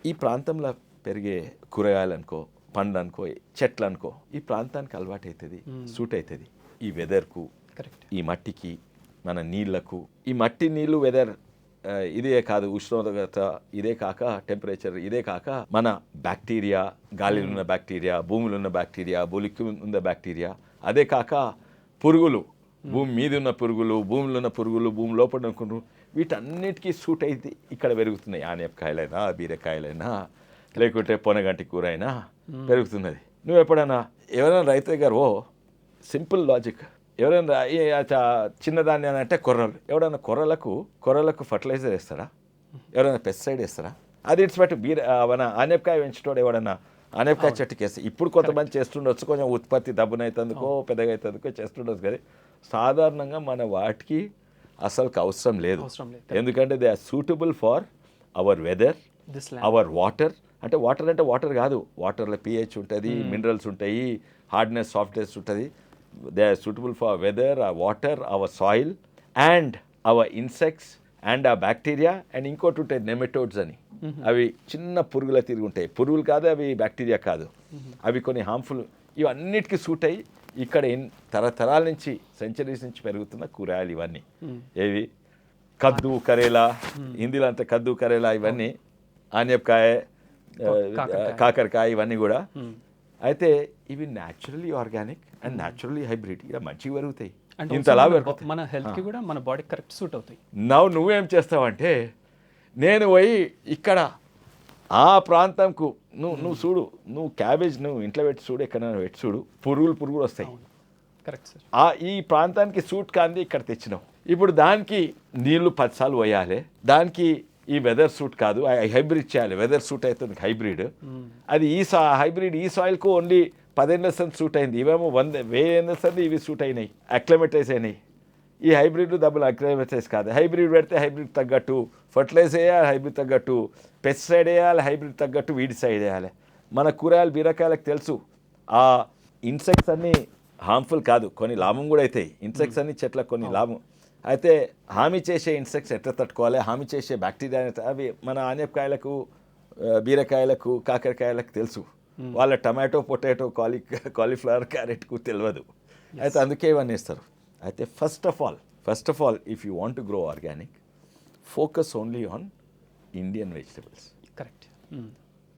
ఈ ప్రాంతంలో పెరిగే కూరగాయలు అనుకో, పండ్లు అనుకో, చెట్లు అనుకో, ఈ ప్రాంతానికి అలవాటు అవుతుంది, సూట్ అవుతుంది. ఈ వెదర్కు, ఈ మట్టికి, మన నీళ్లకు, ఈ మట్టి నీళ్ళు వెదర్ ఇదే కాదు, ఉష్ణోగ్రత ఇదే కాక, టెంపరేచర్ ఇదే కాక, మన బ్యాక్టీరియా, గాలిలో ఉన్న బ్యాక్టీరియా, భూమిలో ఉన్న బ్యాక్టీరియా, భూమికి ఉన్న బ్యాక్టీరియా, అదే కాక పురుగులు, భూమి మీద ఉన్న పురుగులు, భూమిలో ఉన్న పురుగులు, భూమి లోపల అనుకుంటారు, వీటన్నిటికీ సూట్ అయితే ఇక్కడ పెరుగుతున్నాయి. ఆనపకాయలైనా, బీరకాయలైనా, లేకుంటే పొనగంటి కూర అయినా పెరుగుతున్నది. నువ్వు ఎప్పుడైనా ఎవరైనా రైతు దగ్గర సింపుల్ లాజిక్, ఎవరైనా చిన్నదాన్ని అని అంటే కొర్రలు, ఎవడైనా కొర్రలకు ఫర్టిలైజర్ వేస్తారా? ఎవరైనా పెస్టిసైడ్ వేస్తారా? అది ఇట్స్ మన ఆనపకాయ పెంచేటోడు ఎవడన్నా ఆనపకాయ చెట్టుకి వేస్తే, ఇప్పుడు కొంతమంది చేస్తుండొచ్చు, కొంచెం ఉత్పత్తి దబ్బునైతుందుకో పెద్దగా అవుతుందుకో చేస్తుండొచ్చు, కానీ సాధారణంగా మన వాటికి అసలు అవసరం లేదు. ఎందుకంటే they are suitable for our weather, our water. అంటే వాటర్ కాదు, వాటర్లో pH ఉంటుంది, మినరల్స్ ఉంటాయి, హార్డ్నెస్, సాఫ్ట్నెస్ ఉంటుంది. They are suitable for weather, our water, our soil and our insects and ఆ బ్యాక్టీరియా. అండ్ ఇంకోటి ఉంటాయి నెమటోడ్స్ అని, అవి చిన్న పురుగుల తిరిగి ఉంటాయి. పురుగులు కాదు అవి, బ్యాక్టీరియా కాదు, అవి కొన్ని హార్మ్ఫుల్. ఇవన్నిటికీ సూట్ అయ్యి ఇక్కడ తరతరాల నుంచి, సెంచరీస్ నుంచి పెరుగుతున్న కూరగాయలు ఇవన్నీ. ఏవి? కద్దు, కరేలా, హిందీలో అంతా కద్దు, కరేలా, ఇవన్నీ, ఆనపకాయ, కాకరకాయ, ఇవన్నీ కూడా. అయితే ఇవి naturally organic and naturally hybrid, ఇక మంచిగా పెరుగుతాయి. ఇంతలా మన హెల్త్కి కూడా, మన బాడీకి కరెక్ట్ సూట్ అవుతాయి. నువ్వేం చేస్తావంటే, నేను పోయి ఇక్కడ ఆ ప్రాంతంకు నువ్వు చూడు, నువ్వు క్యాబేజ్ నువ్వు ఇంట్లో పెట్టి చూడు, ఎక్కడైనా పెట్టి చూడు, పురుగులు వస్తాయి. Correct sir. ఈ ప్రాంతానికి సూట్ కాంది ఇక్కడ తెచ్చినావు. ఇప్పుడు దానికి నీళ్లు 10 సార్లు పోయాలి, దానికి ఈ వెదర్ సూట్ కాదు, హైబ్రిడ్ చేయాలి. వెదర్ సూట్ అవుతుంది హైబ్రిడ్, అది హైబ్రిడ్ ఈ సాయిల్కు ఓన్లీ 10 ఏళ్ళ సూట్ అయింది, ఇవేమో 1000 ఏళ్ళ ఇవి సూట్ అయినాయి, అక్లమటైజ్ అయినాయి. ఈ హైబ్రిడ్ డబ్బులు అక్లమటైజ్ కాదు. హైబ్రిడ్ పెడితే హైబ్రిడ్ తగ్గట్టు ఫర్టిలైజ్ వేయాలి, హైబ్రిడ్ తగ్గట్టు పెస్టిసైడ్ వేయాలి, హైబ్రిడ్ తగ్గట్టు వీడిసైడ్ వేయాలి. మన కూరగాయలు, బీరకాయలకు తెలుసు, ఆ ఇన్సెక్ట్స్ అన్నీ హార్మ్ఫుల్ కాదు, కొన్ని లాభం కూడా అవుతాయి. ఇన్సెక్ట్స్ అన్ని చెట్లకు కొన్ని లాభం అయితే, హామీ చేసే ఇన్సెక్ట్స్ ఎట్లా తట్టుకోవాలి, హామీ చేసే బ్యాక్టీరియా, అవి మన ఆనపకాయలకు, బీరకాయలకు, కాకరకాయలకు తెలుసు. వాళ్ళ టమాటో, పొటాటో, కాలీఫ్లవర్, క్యారెట్కు తెలియదు. అయితే అందుకే ఇవన్నీ ఇస్తారు. అయితే first of all if you want to grow organic, focus only on Indian vegetables. Correct.